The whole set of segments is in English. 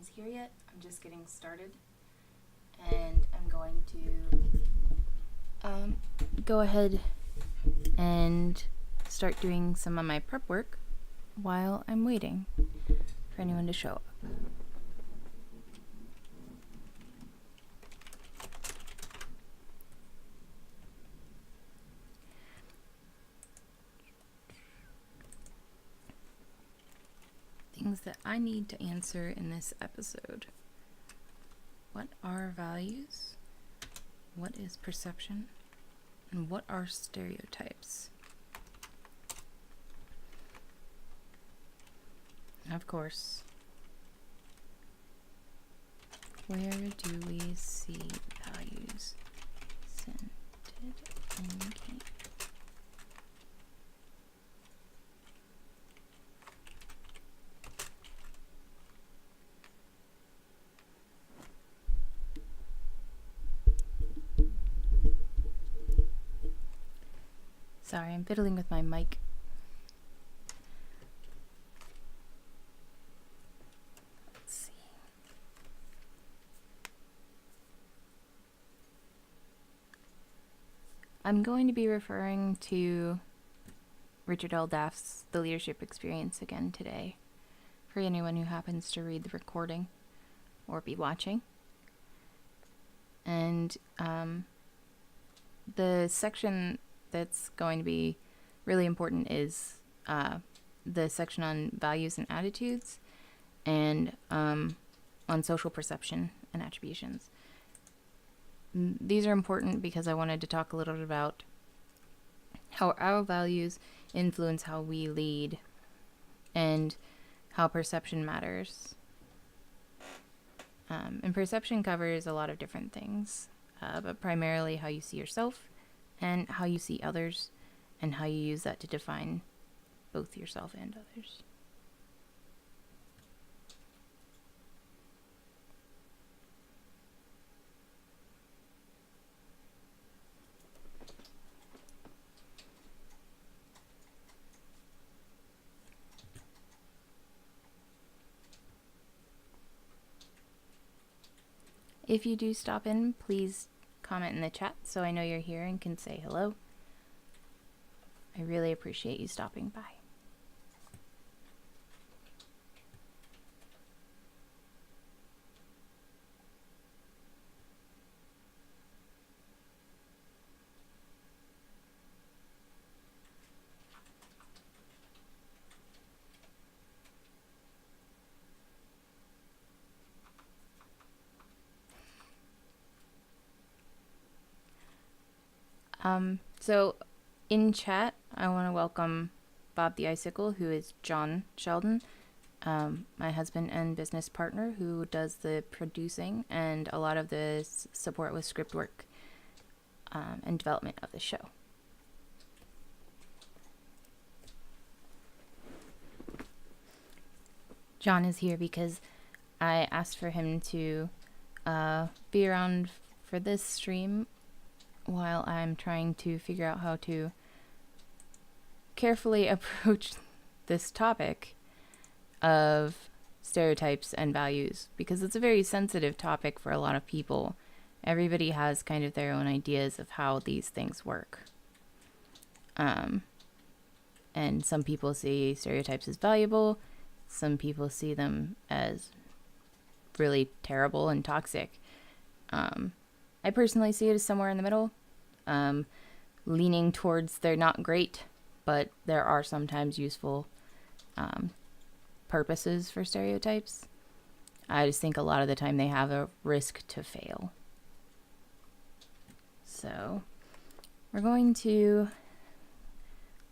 one's here yet. I'm just getting started, and I'm going to go ahead and start doing some of my prep work while I'm waiting for anyone to show up. Things that I need to answer in this episode. What are values? What is perception? And what are stereotypes? Of course, where do we see values scented in game? Sorry, I'm fiddling with my mic. Let's see. I'm going to be referring to Richard L. Daft's The Leadership Experience again today, for anyone who happens to read the recording or be watching. And the section that's going to be really important is the section on values and attitudes and on social perception and attributions. These are important because I wanted to talk a little bit about how our values influence how we lead and how perception matters. And perception covers a lot of different things, but primarily how you see yourself and how you see others, and how you use that to define both yourself and others. If you do stop in, please comment in the chat so I know you're here and can say hello. I really appreciate you stopping by. So in chat, I want to welcome Bob the Icicle, who is John Sheldon, my husband and business partner, who does the producing and a lot of the support with script work and development of the show. John is here because I asked for him to be around for this stream while I'm trying to figure out how to carefully approach this topic of stereotypes and values, because it's a very sensitive topic for a lot of people. Everybody has kind of their own ideas of how these things work. And some people see stereotypes as valuable, some people see them as really terrible and toxic. I personally see it as somewhere in the middle, leaning towards they're not great, but there are sometimes useful purposes for stereotypes. I just think a lot of the time they have a risk to fail. So we're going to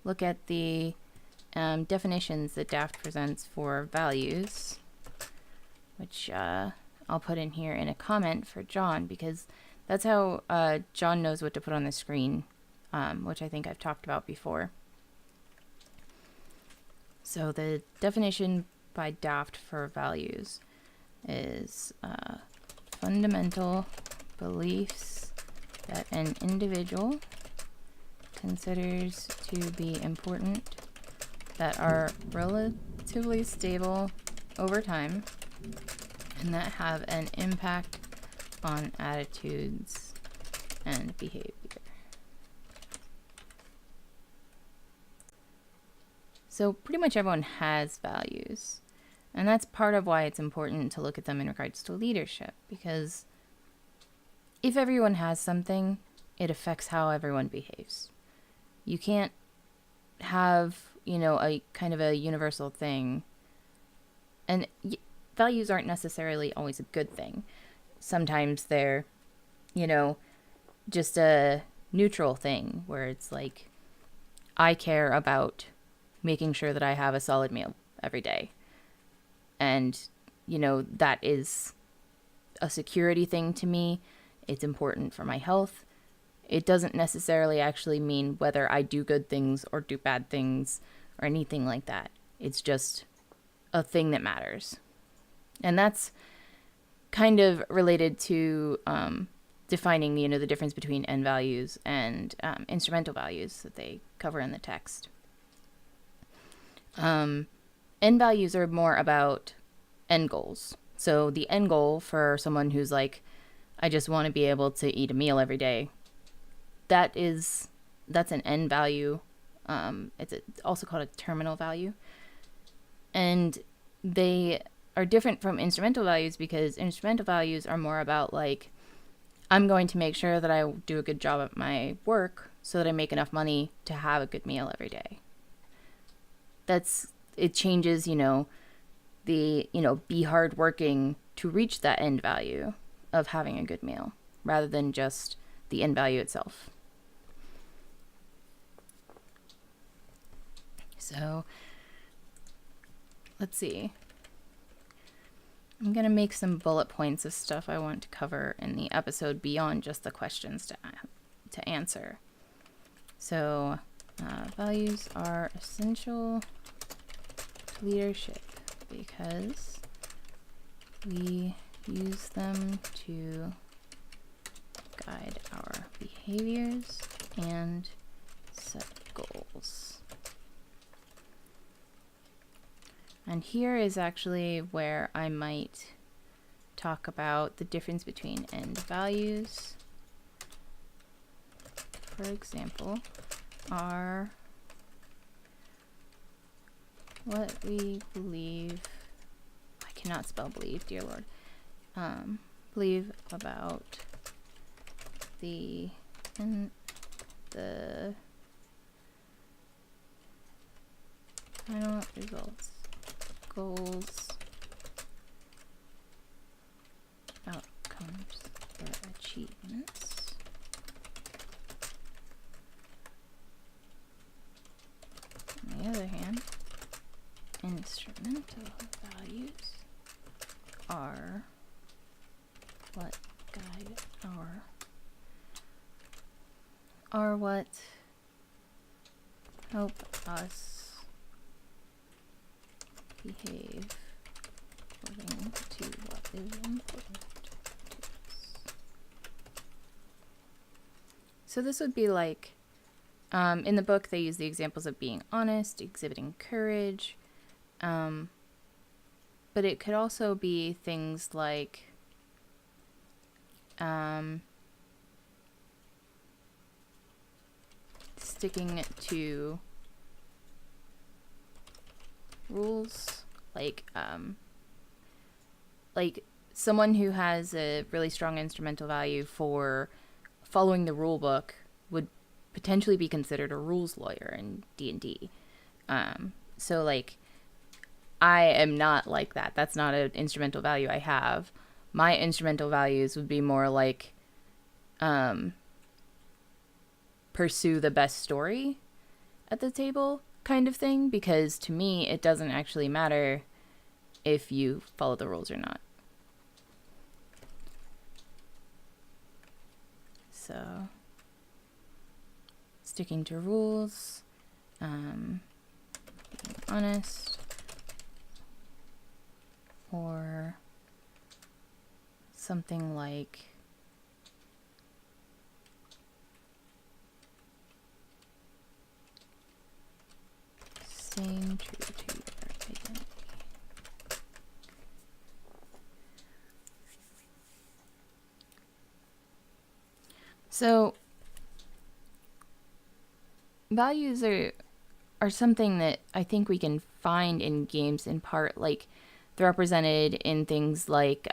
look at the definitions that Daft presents for values, which I'll put in here in a comment for John, because that's how John knows what to put on the screen, which I think I've talked about before. So the definition by Daft for values is fundamental beliefs that an individual considers to be important, that are relatively stable over time, and that have an impact on attitudes and behavior. So pretty much everyone has values, and that's part of why it's important to look at them in regards to leadership, because if everyone has something, it affects how everyone behaves. You can't have, a kind of a universal thing. And values aren't necessarily always a good thing. Sometimes they're, just a neutral thing where it's like, I care about making sure that I have a solid meal every day. And, that is a security thing to me. It's important for my health. It doesn't necessarily actually mean whether I do good things or do bad things or anything like that. It's just a thing that matters. And that's kind of related to defining, the difference between end values and instrumental values that they cover in the text. End values are more about end goals. So the end goal for someone who's like, I just want to be able to eat a meal every day, that's an end value. It's also called a terminal value. And they are different from instrumental values because instrumental values are more about like, I'm going to make sure that I do a good job at my work so that I make enough money to have a good meal every day. It changes, be hardworking to reach that end value of having a good meal rather than just the end value itself. So let's see. I'm going to make some bullet points of stuff I want to cover in the episode beyond just the questions to answer. So values are essential to leadership because we use them to guide our behaviors and set goals. And here is actually where I might talk about the difference between end values, for example, are what we believe, I cannot spell believe, dear Lord, believe about the final results, goals, outcomes, or achievements. On the other hand, instrumental values are what guide are what help us behave according to what is important to us. So this would be like, in the book they use the examples of being honest, exhibiting courage, but it could also be things like sticking to rules, like someone who has a really strong instrumental value for following the rule book would potentially be considered a rules lawyer in D&D. So like, I am not like that. That's not an instrumental value I have. My instrumental values would be more like pursue the best story at the table kind of thing, because to me it doesn't actually matter if you follow the rules or not. So sticking to rules, being honest, or something like staying true to your identity. So values are something that I think we can find in games in part, like they're represented in things like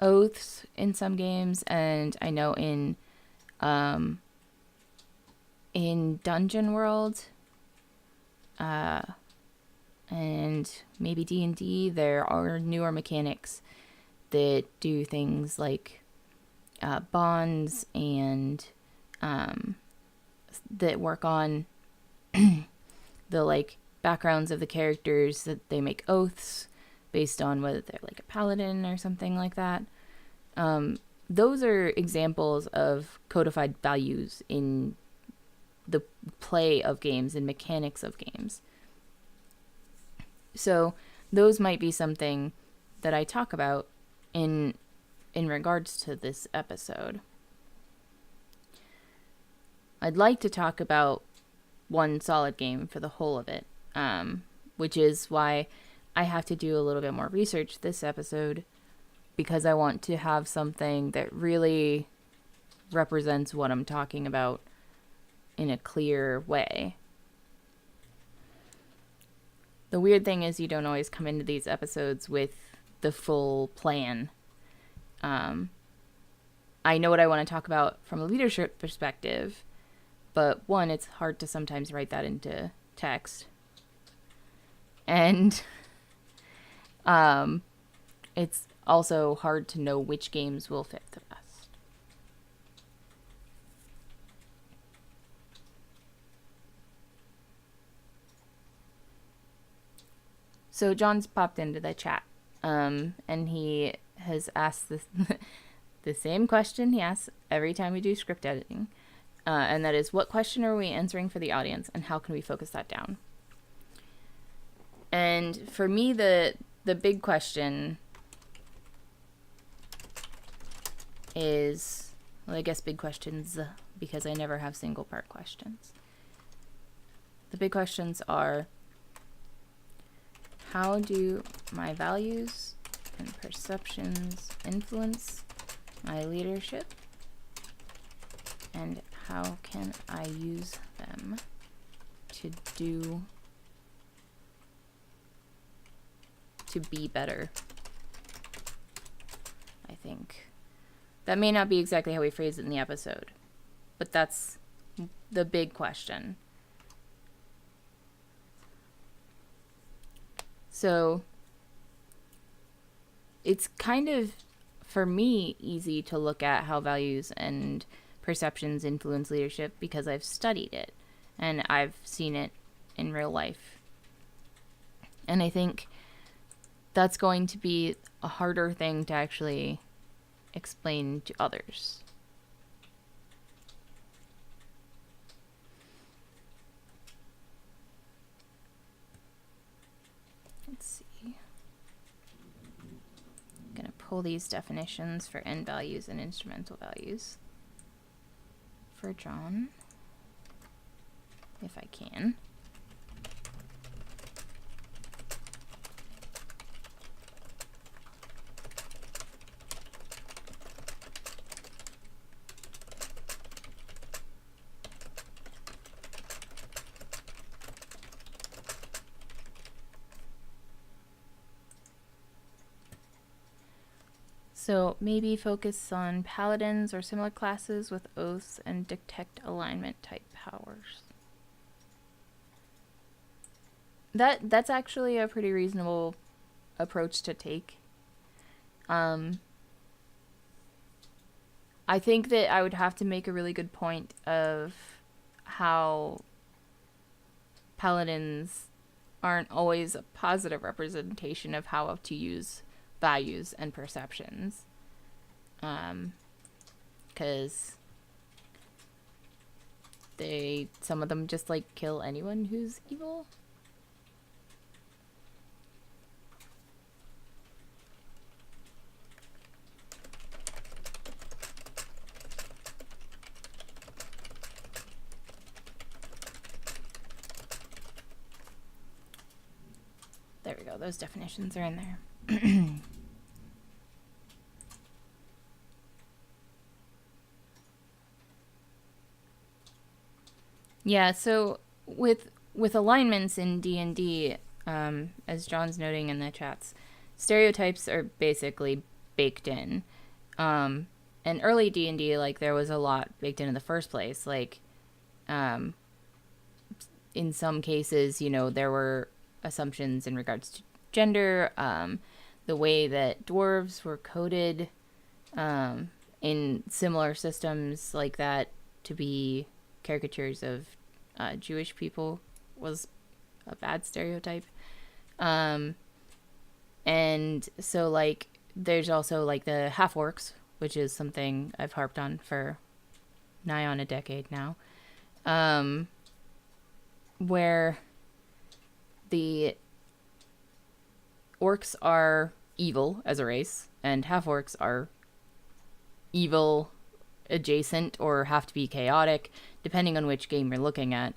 oaths in some games, and I know in Dungeon World, and maybe D&D, there are newer mechanics that do things like bonds and that work on the like backgrounds of the characters, that they make oaths based on whether they're like a paladin or something like that. Those are examples of codified values in the play of games and mechanics of games. So those might be something that I talk about in regards to this episode. I'd like to talk about one solid game for the whole of it, which is why I have to do a little bit more research this episode, because I want to have something that really represents what I'm talking about in a clear way. The weird thing is you don't always come into these episodes with the full plan. I know what I want to talk about from a leadership perspective, but one, it's hard to sometimes write that into text. And it's also hard to know which games will fit the best. So John's popped into the chat, and he has asked this the same question he asks every time we do script editing, and that is, what question are we answering for the audience, and how can we focus that down? And for me, the big question is, well, I guess big questions, because I never have single part questions. The big questions are, how do my values and perceptions influence my leadership? And how can I use them to be better? I think that may not be exactly how we phrase it in the episode, but that's the big question. So it's kind of, for me, easy to look at how values and perceptions influence leadership because I've studied it and I've seen it in real life. And I think that's going to be a harder thing to actually explain to others. Let's see. I'm going to pull these definitions for end values and instrumental values for John, if I can. So maybe focus on paladins or similar classes with oaths and detect alignment type powers. That's actually a pretty reasonable approach to take. I think that I would have to make a really good point of how paladins aren't always a positive representation of how to use values and perceptions, because some of them just like kill anyone who's evil. There we go, those definitions are in there. Yeah, so with alignments in D&D, as John's noting in the chats, stereotypes are basically baked in. Um, and early D&D, like, there was a lot baked in the first place. Like, um, in some cases, there were assumptions in regards to gender, the way that dwarves were coded, in similar systems like that to be caricatures of Jewish people was a bad stereotype. Um, and so, like, there's also, like, the half orcs, which is something I've harped on for nigh on a decade now, um, where the orcs are evil as a race, and half orcs are evil adjacent or have to be chaotic, depending on which game you're looking at.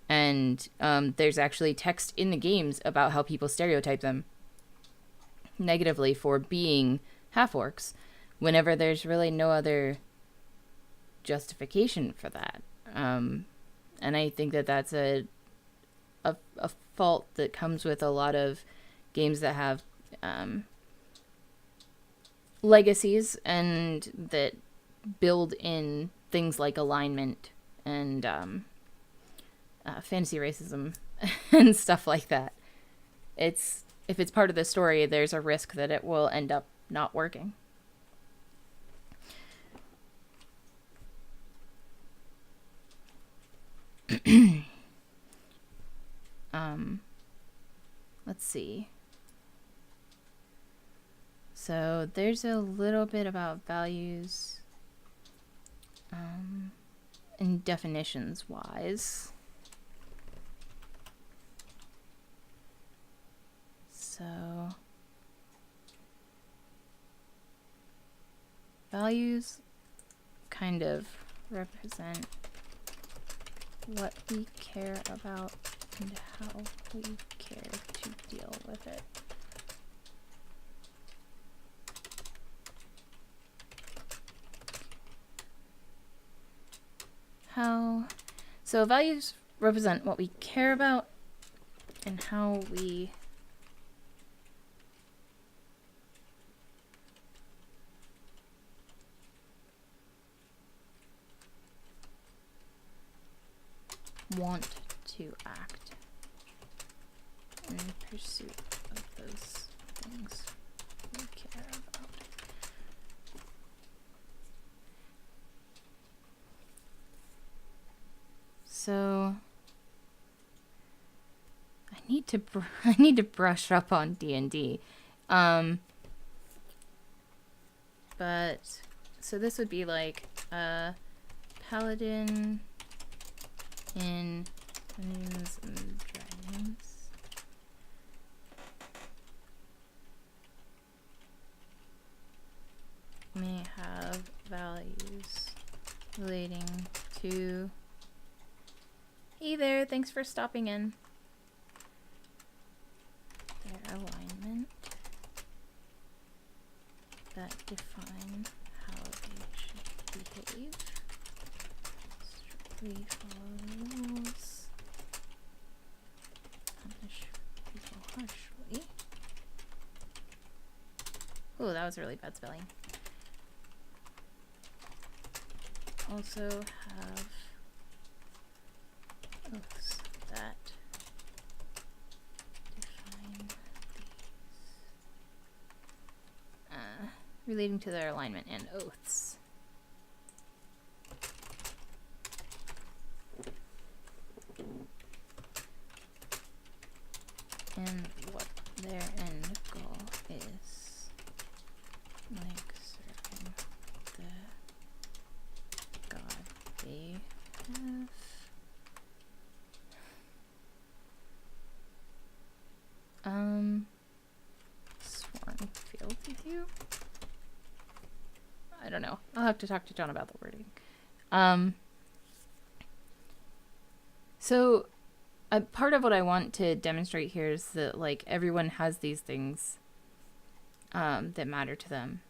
And there's actually text in the games about how people stereotype them negatively for being half orcs, whenever there's really no other justification for that. And I think that that's a fault that comes with a lot of games that have legacies and that build in things like alignment and fantasy racism and stuff like that. If it's part of the story, there's a risk that it will end up not working. Let's see. So there's a little bit about values and definitions wise. So values kind of represent what we care about and how we care to deal with it. So values represent what we care about and how we want to act in pursuit of those things we care about. So I need to brush up on D&D. But so this would be like a paladin in Dungeons and Dragons. May have values relating to... Hey there, thanks for stopping in. Their alignment that define how they should behave. Strictly follow rules. Punish people harshly. Ooh, that was really bad spelling. Also have oaths that define these. Relating to their alignment and oaths. And what their end goal is. Like serving the god they have. Sworn field with you? I don't know. I'll have to talk to John about the wording. So part of what I want to demonstrate here is that, like, everyone has these things that matter to them,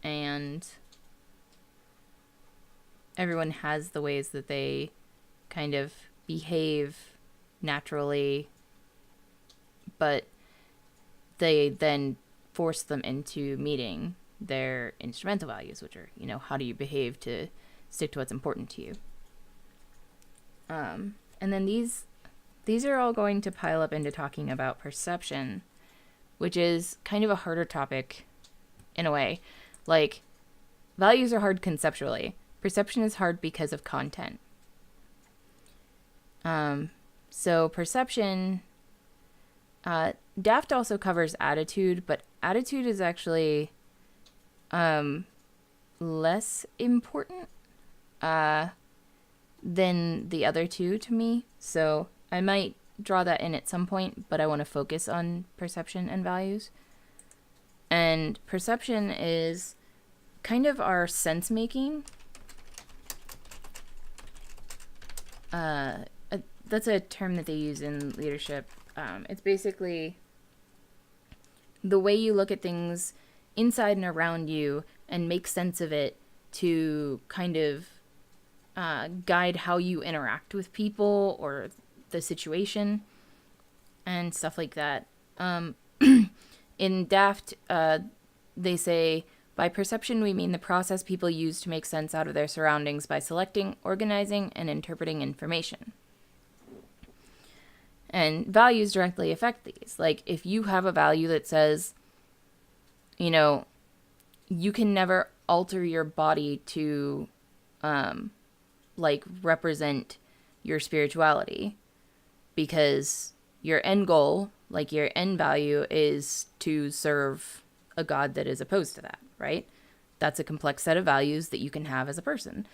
and everyone has the ways that they kind of behave naturally, but they then force them into meeting their instrumental values, which are, how do you behave to stick to what's important to you. And then these are all going to pile up into talking about perception, which is kind of a harder topic in a way. Like, values are hard conceptually. Perception is hard because of content. So perception, Daft also covers attitude, but attitude is actually less important than the other two to me. So I might draw that in at some point, but I want to focus on perception and values. And perception is kind of our sense making. That's a term that they use in leadership. It's basically the way you look at things inside and around you and make sense of it to kind of guide how you interact with people or the situation and stuff like that. In Daft, they say, by perception we mean the process people use to make sense out of their surroundings by selecting, organizing, and interpreting information. And values directly affect these. Like, if you have a value that says, you can never alter your body to, represent your spirituality, because your end goal, your end value, is to serve a God that is opposed to that, right? That's a complex set of values that you can have as a person.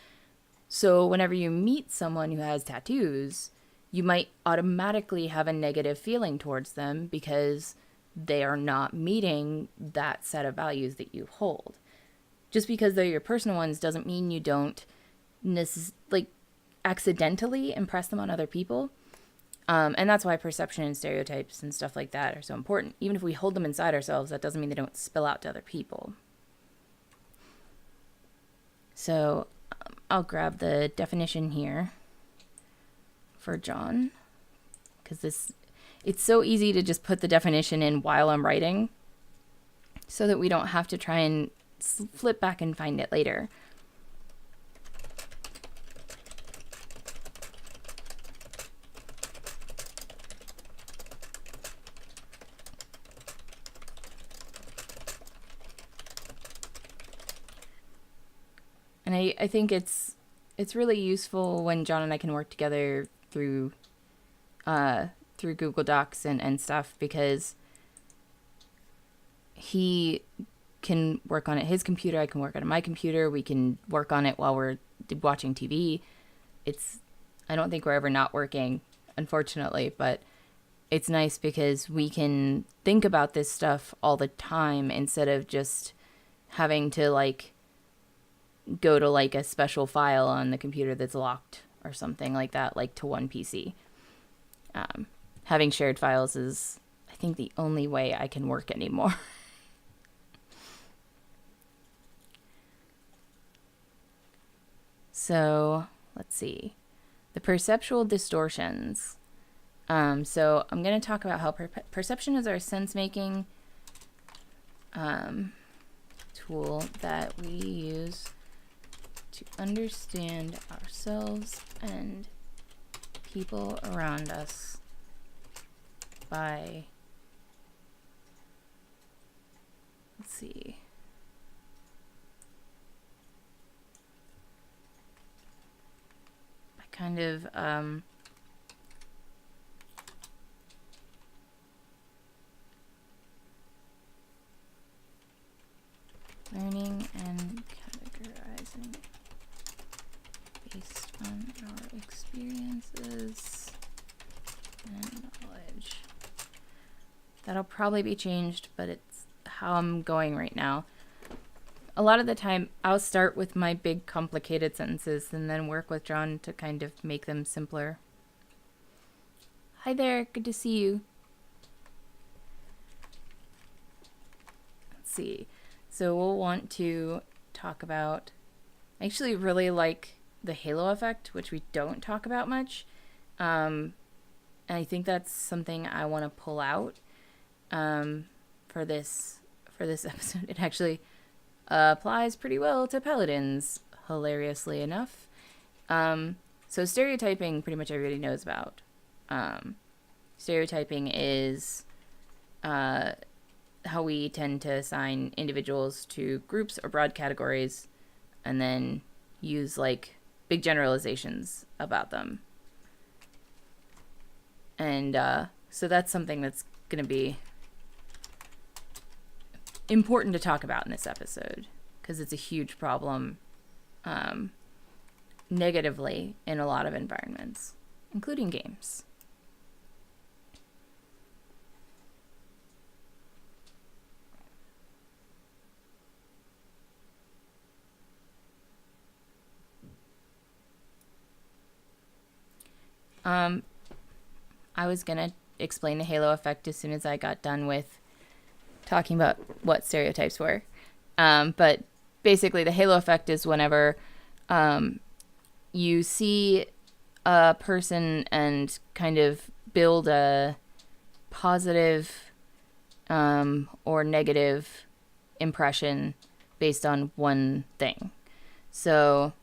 So whenever you meet someone who has tattoos, you might automatically have a negative feeling towards them because they are not meeting that set of values that you hold. Just because they're your personal ones doesn't mean you don't accidentally impress them on other people. And that's why perception and stereotypes and stuff like that are so important. Even if we hold them inside ourselves, that doesn't mean they don't spill out to other people. So I'll grab the definition here for John, because it's so easy to just put the definition in while I'm writing so that we don't have to try and flip back and find it later. And I think it's really useful when John and I can work together through Google Docs and stuff, because he can work on it his computer, I can work on it my computer, we can work on it while we're watching TV. I don't think we're ever not working, unfortunately, but it's nice because we can think about this stuff all the time instead of just having to go to a special file on the computer that's locked or something like that, to one PC. Having shared files is, I think, the only way I can work anymore. So let's see. The perceptual distortions. So I'm going to talk about how perception is our sense-making tool that we use to understand ourselves and people around us by, let's see, by kind of learning and categorizing based on our experiences and knowledge. That'll probably be changed, but it's how I'm going right now. A lot of the time, I'll start with my big complicated sentences and then work with John to kind of make them simpler. Hi there, good to see you. Let's see. So we'll want to talk about, I actually really like the halo effect, which we don't talk about much. And I think that's something I want to pull out for this episode. It actually applies pretty well to paladins, hilariously enough. So stereotyping, pretty much everybody knows about. Stereotyping is how we tend to assign individuals to groups or broad categories and then use like big generalizations about them. And so that's something that's going to be important to talk about in this episode because it's a huge problem negatively in a lot of environments, including games. I was going to explain the halo effect as soon as I got done with talking about what stereotypes were. But basically, the halo effect is whenever you see a person and kind of build a positive or negative impression based on one thing. So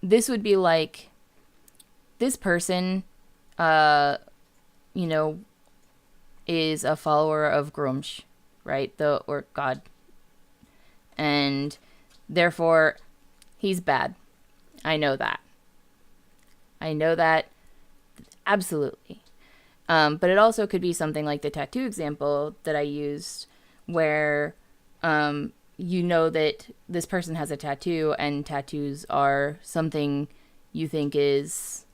this would be like, this person, is a follower of Grumsh, right? Or God. And therefore, he's bad. I know that. Absolutely. But it also could be something like the tattoo example that I used where you know that this person has a tattoo and tattoos are something you think is,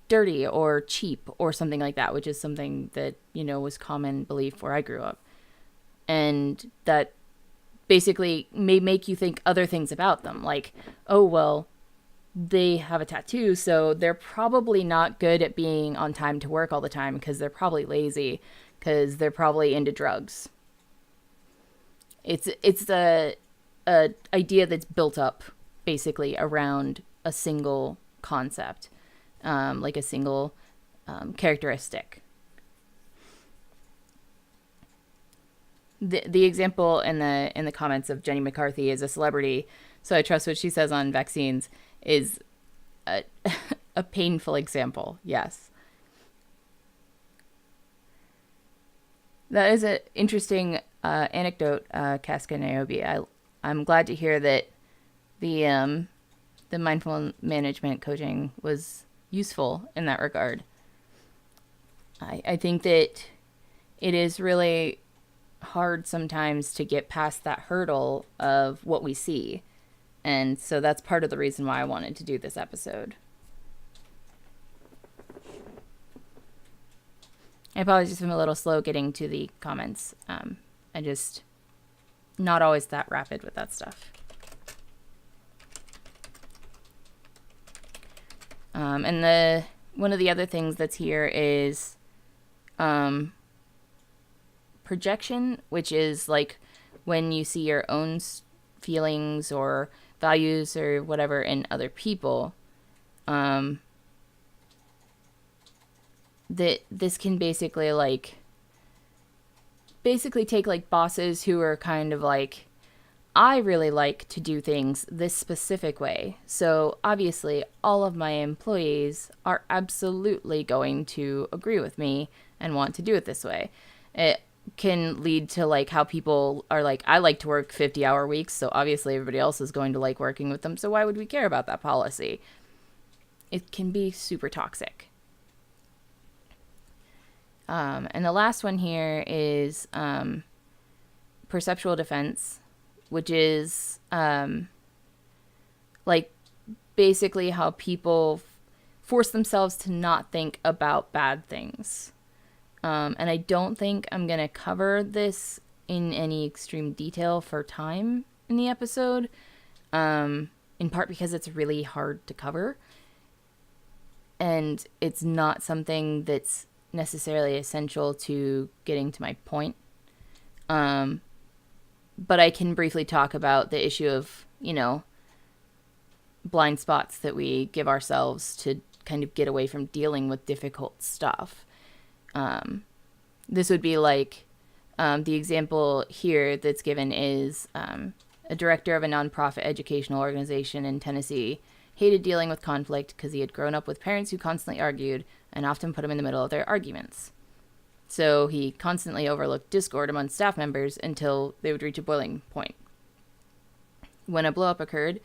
dirty or cheap or something like that, which is something that, was common belief where I grew up. And that basically may make you think other things about them. Like, oh, well, they have a tattoo, so they're probably not good at being on time to work all the time because they're probably lazy, because they're probably into drugs. It's the idea that's built up basically around a single concept, like a single characteristic. The example in the comments of Jenny McCarthy is a celebrity, so I trust what she says on vaccines, is a painful example. Yes. That is an interesting anecdote, Casca Niobe. I'm glad to hear that the mindful management coaching was useful in that regard. I think that it is really hard sometimes to get past that hurdle of what we see. And so that's part of the reason why I wanted to do this episode. I apologize if I'm a little slow getting to the comments. I just not always that rapid with that stuff. And one of the other things that's here is projection, which is like when you see your own feelings or values or whatever in other people. That this can basically take like bosses who are kind of like, I really like to do things this specific way. So obviously all of my employees are absolutely going to agree with me and want to do it this way. It can lead to like how people are like, I like to work 50-hour weeks, so obviously everybody else is going to like working with them. So why would we care about that policy? It can be super toxic. And the last one here is perceptual defense, which is like basically how people force themselves to not think about bad things. And I don't think I'm going to cover this in any extreme detail for time in the episode, in part because it's really hard to cover. And it's not something that's necessarily essential to getting to my point. But I can briefly talk about the issue of, blind spots that we give ourselves to kind of get away from dealing with difficult stuff. This would be like the example here that's given is a director of a nonprofit educational organization in Tennessee hated dealing with conflict because he had grown up with parents who constantly argued and often put him in the middle of their arguments. So he constantly overlooked discord among staff members until they would reach a boiling point. When a blow-up occurred,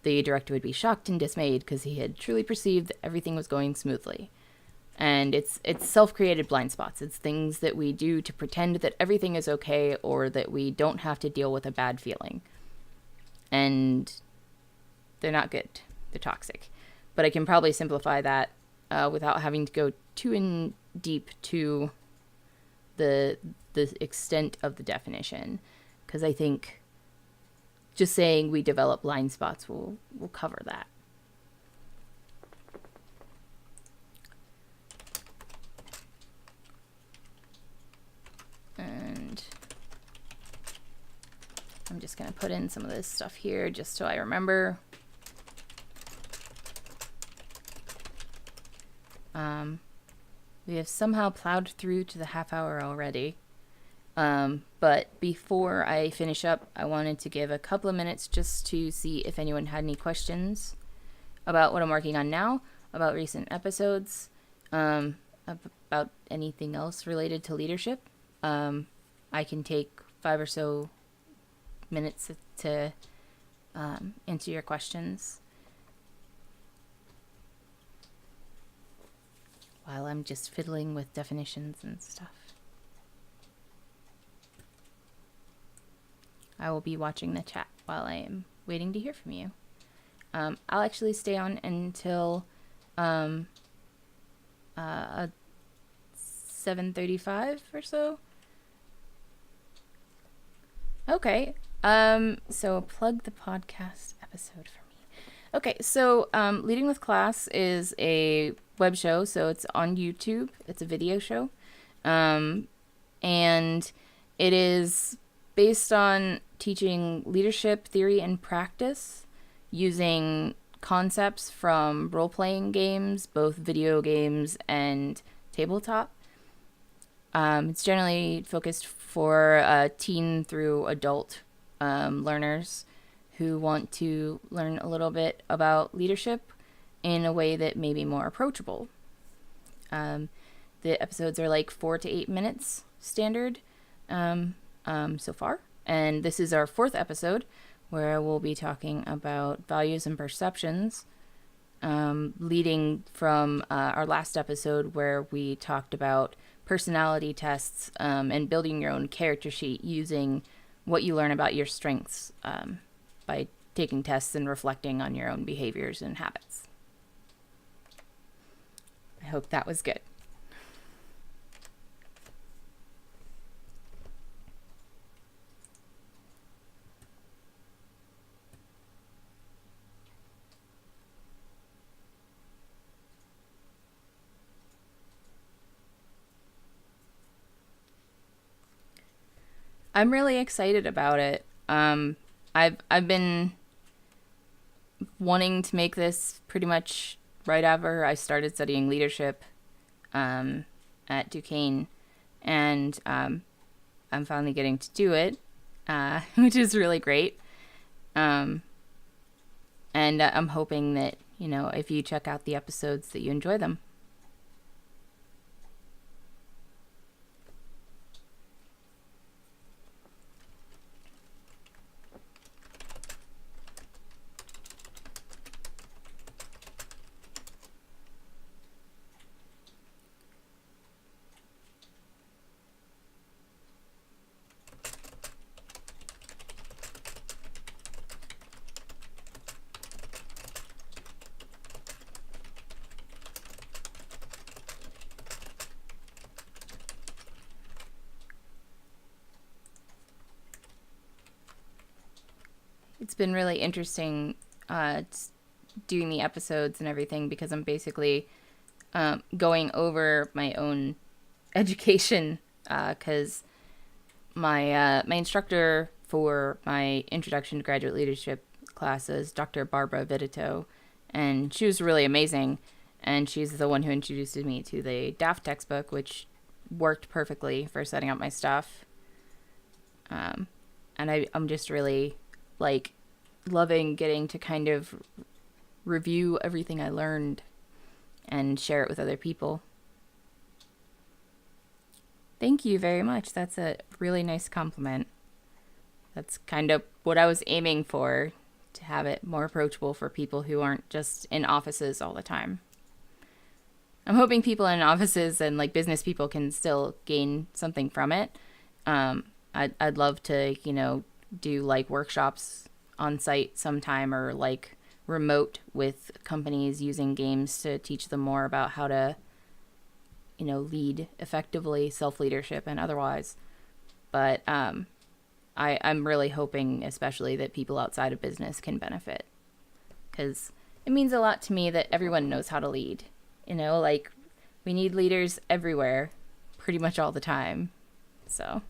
the director would be shocked and dismayed because he had truly perceived that everything was going smoothly. And it's self-created blind spots. It's things that we do to pretend that everything is okay or that we don't have to deal with a bad feeling. And they're not good. They're toxic. But I can probably simplify that without having to go too in deep to the extent of the definition. Because I think just saying we develop blind spots will cover that. And I'm just going to put in some of this stuff here just so I remember. We have somehow plowed through to the half hour already. But before I finish up, I wanted to give a couple of minutes just to see if anyone had any questions about what I'm working on now, about recent episodes, about anything else related to leadership. I can take 5 or so minutes to answer your questions while I'm just fiddling with definitions and stuff. I will be watching the chat while I am waiting to hear from you. I'll actually stay on until 7:35 or so. Okay. So plug the podcast episode for me. Okay, so Leading with Class is a web show, so it's on YouTube. It's a video show. And it is based on teaching leadership theory and practice using concepts from role-playing games, both video games and tabletop. It's generally focused for teen through adult learners who want to learn a little bit about leadership in a way that may be more approachable. The episodes are like 4 to 8 minutes standard so far. And this is our 4th episode where we'll be talking about values and perceptions, leading from our last episode where we talked about personality tests and building your own character sheet using what you learn about your strengths by taking tests and reflecting on your own behaviors and habits. I hope that was good. I'm really excited about it. I've been wanting to make this pretty much right after I started studying leadership at Duquesne, and I'm finally getting to do it, which is really great. And I'm hoping that, if you check out the episodes, that you enjoy them. It's been really interesting doing the episodes and everything because I'm basically going over my own education because my instructor for my Introduction to Graduate Leadership class is Dr. Barbara Vidito, and she was really amazing. And she's the one who introduced me to the Daft textbook, which worked perfectly for setting up my stuff. And I'm just really like loving getting to kind of review everything I learned and share it with other people. Thank you very much. That's a really nice compliment. That's kind of what I was aiming for, to have it more approachable for people who aren't just in offices all the time. I'm hoping people in offices and like business people can still gain something from it. I'd love to, do like workshops on site sometime, or like remote with companies using games to teach them more about how to, lead effectively, self-leadership and otherwise. But I'm really hoping especially that people outside of business can benefit, because it means a lot to me that everyone knows how to lead. Like we need leaders everywhere pretty much all the time. So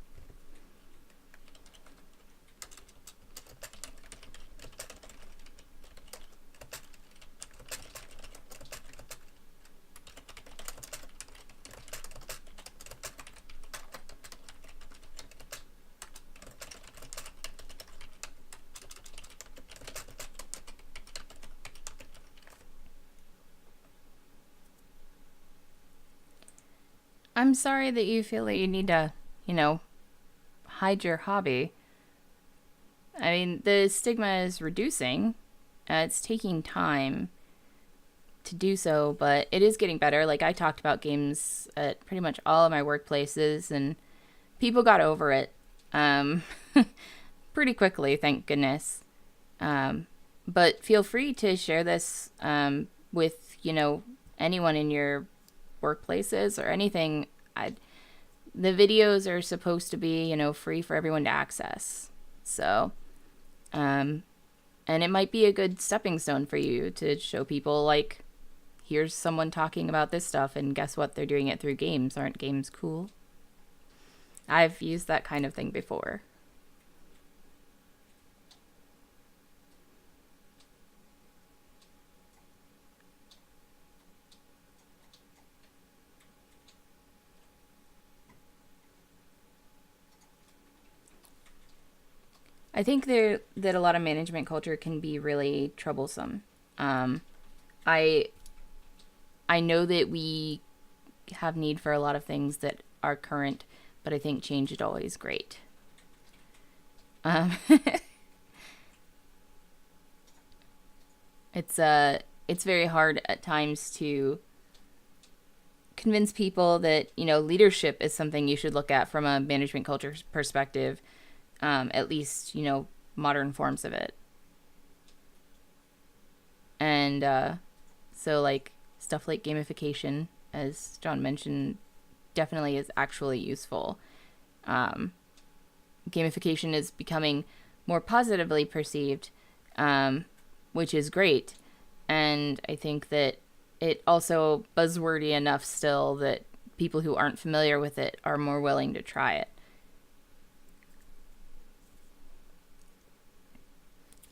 I'm sorry that you feel that you need to, hide your hobby. I mean, the stigma is reducing. It's taking time to do so, but it is getting better. Like, I talked about games at pretty much all of my workplaces, and people got over it um, pretty quickly, thank goodness. But feel free to share this with, anyone in your workplaces or anything. The videos are supposed to be, free for everyone to access. So, and it might be a good stepping stone for you to show people, like, here's someone talking about this stuff, and guess what? They're doing it through games. Aren't games cool? I've used that kind of thing before. I think that a lot of management culture can be really troublesome. Um, I I know that we have need for a lot of things that are current, but I think change is always great. Um, it's very hard at times to convince people that leadership is something you should look at from a management culture perspective. At least modern forms of it. And so like stuff like gamification, as John mentioned, definitely is actually useful. Um, Gamification is becoming more positively perceived, which is great. And I think that it also buzzwordy enough still that people who aren't familiar with it are more willing to try it.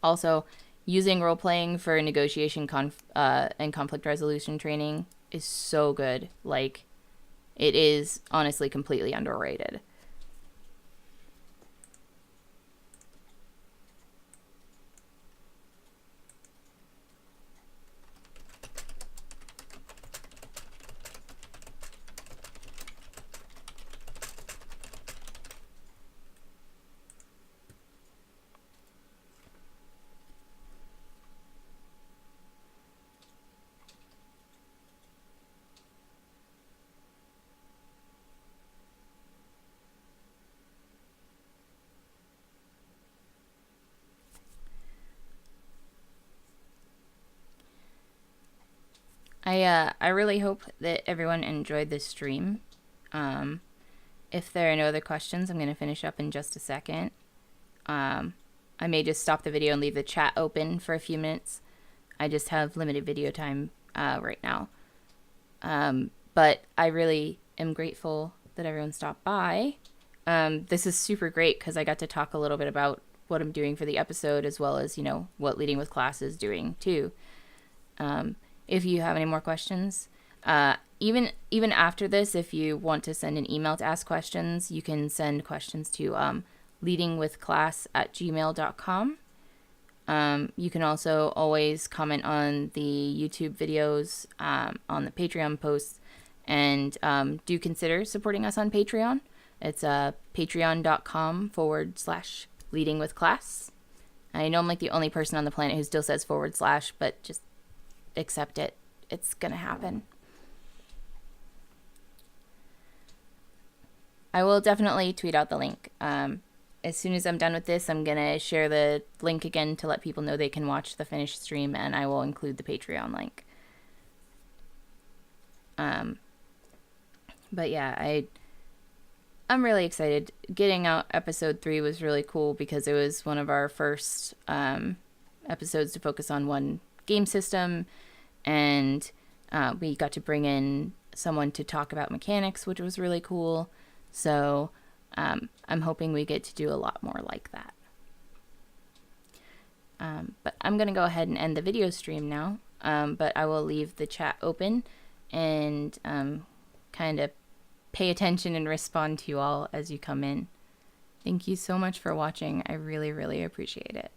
Also, using role playing for negotiation and conflict resolution training is so good. Like, it is honestly completely underrated. I really hope that everyone enjoyed this stream. Um, if there are no other questions, I'm going to finish up in just a second. Um, I may just stop the video and leave the chat open for a few minutes. I just have limited video time right now. But I really am grateful that everyone stopped by. This is super great because I got to talk a little bit about what I'm doing for the episode, as well as, what Leading with Class is doing too. If you have any more questions, even after this, if you want to send an email to ask questions, you can send questions to leadingwithclass@gmail.com. You can also always comment on the YouTube videos, on the Patreon posts, and do consider supporting us on Patreon. It's patreon.com/leadingwithclass. I know I'm like the only person on the planet who still says / but just accept it. It's gonna happen. I will definitely tweet out the link. As soon as I'm done with this, I'm gonna share the link again to let people know they can watch the finished stream, and I will include the Patreon link. But yeah, I'm really excited. Getting out episode 3 was really cool because it was one of our first episodes to focus on one game system, and we got to bring in someone to talk about mechanics, which was really cool. So I'm hoping we get to do a lot more like that. But I'm going to go ahead and end the video stream now, but I will leave the chat open and kind of pay attention and respond to you all as you come in. Thank you so much for watching. I really, really appreciate it.